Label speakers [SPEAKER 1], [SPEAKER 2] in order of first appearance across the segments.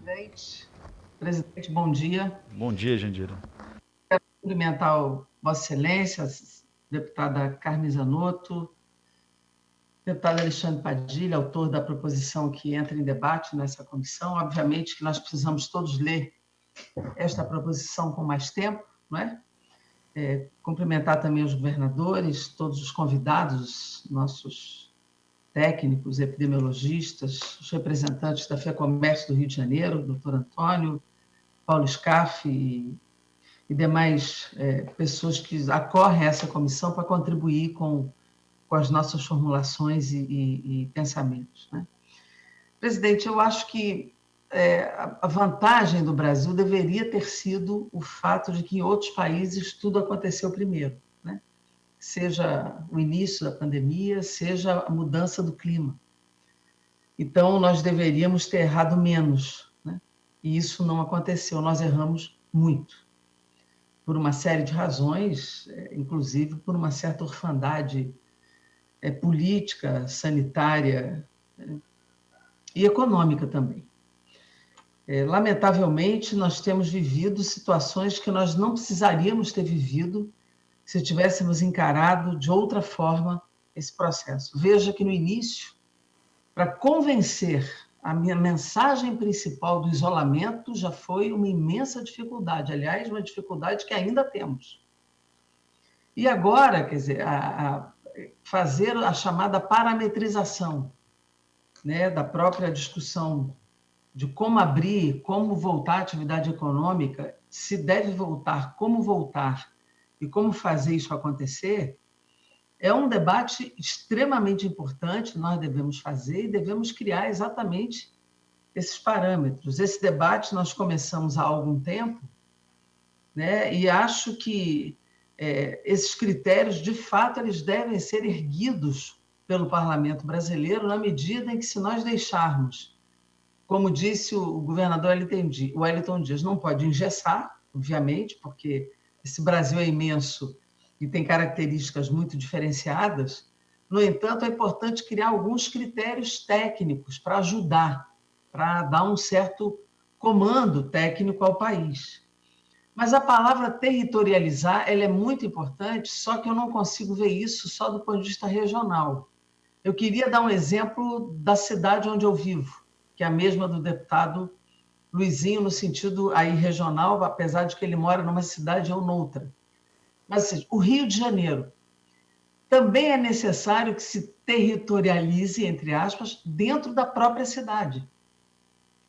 [SPEAKER 1] presidente. Presidente, bom dia.
[SPEAKER 2] Bom dia, Jandira.
[SPEAKER 1] Quero cumprimentar Vossa Excelência, a deputada Carmen Zanotto, deputado Alexandre Padilha, autor da proposição que entra em debate nessa comissão. Obviamente que nós precisamos todos ler esta proposição com mais tempo, não é? Cumprimentar também os governadores, todos os convidados, nossos técnicos, epidemiologistas, os representantes da FEComércio do Rio de Janeiro, doutor Antônio, Paulo Scaff e demais pessoas que acorrem a essa comissão para contribuir com as nossas formulações e pensamentos, né? Presidente, eu acho que a vantagem do Brasil deveria ter sido o fato de que em outros países tudo aconteceu primeiro, né? Seja o início da pandemia, seja a mudança do clima. Então, nós deveríamos ter errado menos, né? E isso não aconteceu, nós erramos muito, por uma série de razões, inclusive por uma certa orfandade política, sanitária e econômica também. Lamentavelmente, nós temos vivido situações que nós não precisaríamos ter vivido se tivéssemos encarado de outra forma esse processo. Veja que no início, para convencer a minha mensagem principal do isolamento, já foi uma imensa dificuldade, aliás, uma dificuldade que ainda temos. E agora, quer dizer, fazer a chamada parametrização, né, da própria discussão de como abrir, como voltar à atividade econômica, se deve voltar, como voltar e como fazer isso acontecer, é um debate extremamente importante, nós devemos fazer e devemos criar exatamente esses parâmetros. Esse debate nós começamos há algum tempo, né, e acho que esses critérios, de fato, eles devem ser erguidos pelo Parlamento brasileiro na medida em que, se nós deixarmos, como disse o governador Wellington Dias, não pode engessar, obviamente, porque esse Brasil é imenso e tem características muito diferenciadas. No entanto, é importante criar alguns critérios técnicos para ajudar, para dar um certo comando técnico ao país. Mas a palavra territorializar, ela é muito importante, só que eu não consigo ver isso só do ponto de vista regional. Eu queria dar um exemplo da cidade onde eu vivo, que é a mesma do deputado Luizinho, no sentido aí regional, apesar de que ele mora numa cidade ou noutra. Mas, assim, o Rio de Janeiro também é necessário que se territorialize, entre aspas, dentro da própria cidade.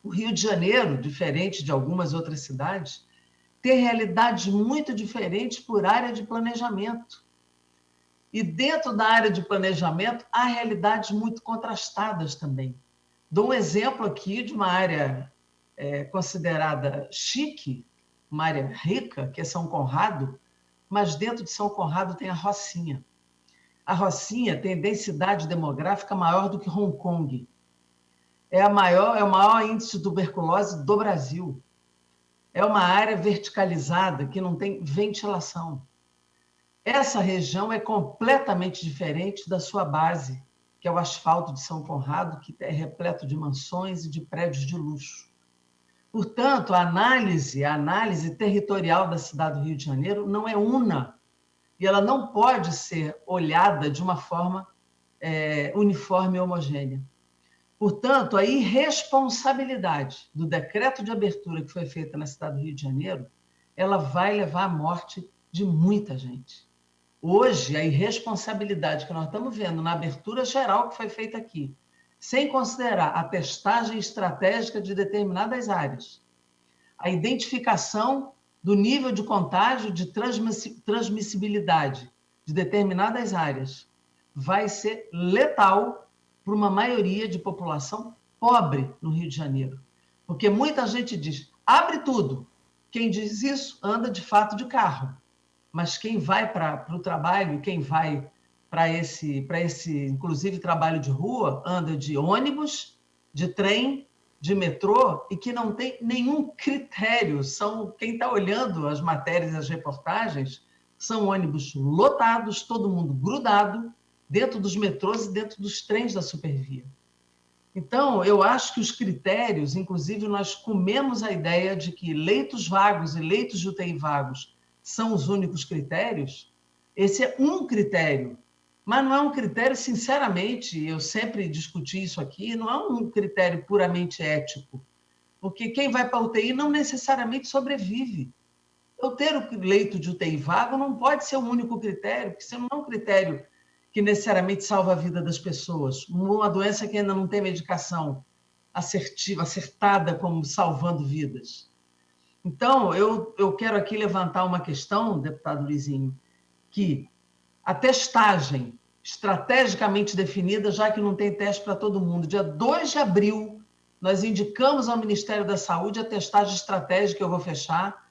[SPEAKER 1] O Rio de Janeiro, diferente de algumas outras cidades, tem realidades muito diferentes por área de planejamento. E dentro da área de planejamento, há realidades muito contrastadas também. Dou um exemplo aqui de uma área considerada chique, uma área rica, que é São Conrado, mas dentro de São Conrado tem a Rocinha. A Rocinha tem densidade demográfica maior do que Hong Kong. É o maior índice de tuberculose do Brasil. É uma área verticalizada que não tem ventilação. Essa região é completamente diferente da sua base, que é o asfalto de São Conrado, que é repleto de mansões e de prédios de luxo. Portanto, a análise territorial da cidade do Rio de Janeiro não é una, e ela não pode ser olhada de uma forma uniforme e homogênea. Portanto, a irresponsabilidade do decreto de abertura que foi feita na cidade do Rio de Janeiro, ela vai levar à morte de muita gente. Hoje, a irresponsabilidade que nós estamos vendo na abertura geral que foi feita aqui, sem considerar a testagem estratégica de determinadas áreas, a identificação do nível de contágio, de transmissibilidade de determinadas áreas, vai ser letal para uma maioria de população pobre no Rio de Janeiro. Porque muita gente diz, abre tudo. Quem diz isso anda de fato de carro. Mas quem vai para o trabalho, quem vai para esse, inclusive, trabalho de rua, anda de ônibus, de trem, de metrô, e que não tem nenhum critério. Quem está olhando as matérias e as reportagens, são ônibus lotados, todo mundo grudado, dentro dos metrôs e dentro dos trens da Supervia. Então, eu acho que os critérios, inclusive, nós comemos a ideia de que leitos vagos e leitos de UTI vagos são os únicos critérios. Esse é um critério, mas não é um critério, sinceramente, eu sempre discuti isso aqui, não é um critério puramente ético, porque quem vai para a UTI não necessariamente sobrevive. Eu ter o leito de UTI vago não pode ser o único critério, porque isso não é um critério que necessariamente salva a vida das pessoas. Uma doença que ainda não tem medicação assertiva, acertada como salvando vidas. Então, eu quero aqui levantar uma questão, deputado Luizinho, que a testagem estrategicamente definida, já que não tem teste para todo mundo, dia 2 de abril, nós indicamos ao Ministério da Saúde a testagem estratégica, que eu vou fechar,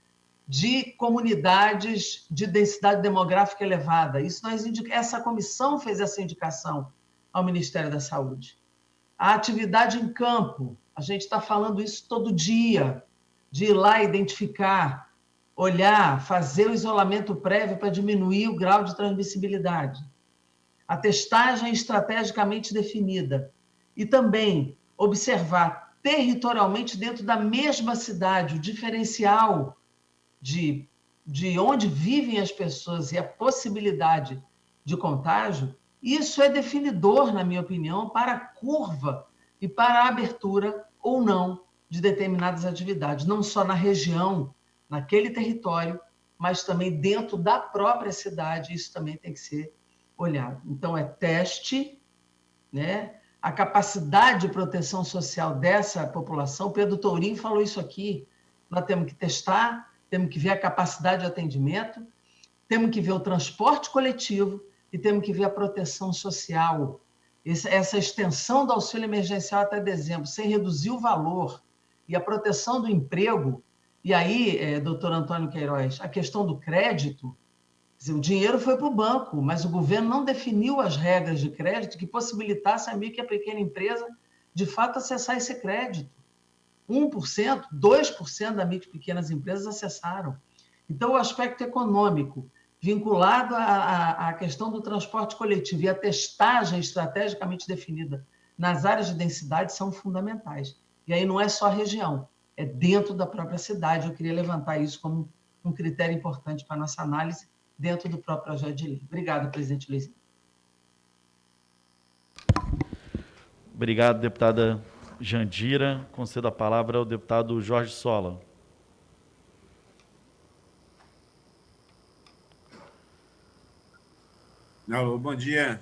[SPEAKER 1] de comunidades de densidade demográfica elevada. Isso essa comissão fez essa indicação ao Ministério da Saúde. A atividade em campo, a gente está falando isso todo dia, de ir lá identificar, olhar, fazer o isolamento prévio para diminuir o grau de transmissibilidade. A testagem estrategicamente definida. E também observar territorialmente dentro da mesma cidade o diferencial de onde vivem as pessoas e a possibilidade de contágio, isso é definidor, na minha opinião, para a curva e para a abertura ou não de determinadas atividades, não só na região, naquele território, mas também dentro da própria cidade, isso também tem que ser olhado. Então, é teste, né? A capacidade de proteção social dessa população, Pedro Tourinho falou isso aqui, nós temos que testar, temos que ver a capacidade de atendimento, temos que ver o transporte coletivo e temos que ver a proteção social. Essa extensão do auxílio emergencial até dezembro, sem reduzir o valor e a proteção do emprego. E aí, doutor Antônio Queiroz, a questão do crédito, dizer, o dinheiro foi para o banco, mas o governo não definiu as regras de crédito que possibilitassem a micro e a pequena empresa, de fato, acessar esse crédito. 1%, 2% das micro e pequenas empresas acessaram. Então, o aspecto econômico, vinculado à questão do transporte coletivo e a testagem estrategicamente definida nas áreas de densidade são fundamentais. E aí não é só a região, é dentro da própria cidade. Eu queria levantar isso como um critério importante para a nossa análise dentro do próprio projeto de lei. Obrigado, presidente Luiz.
[SPEAKER 2] Obrigado, deputada Jandira. Concedo a palavra ao deputado Jorge Sola.
[SPEAKER 3] Alô, bom dia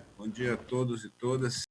[SPEAKER 3] a todos e todas.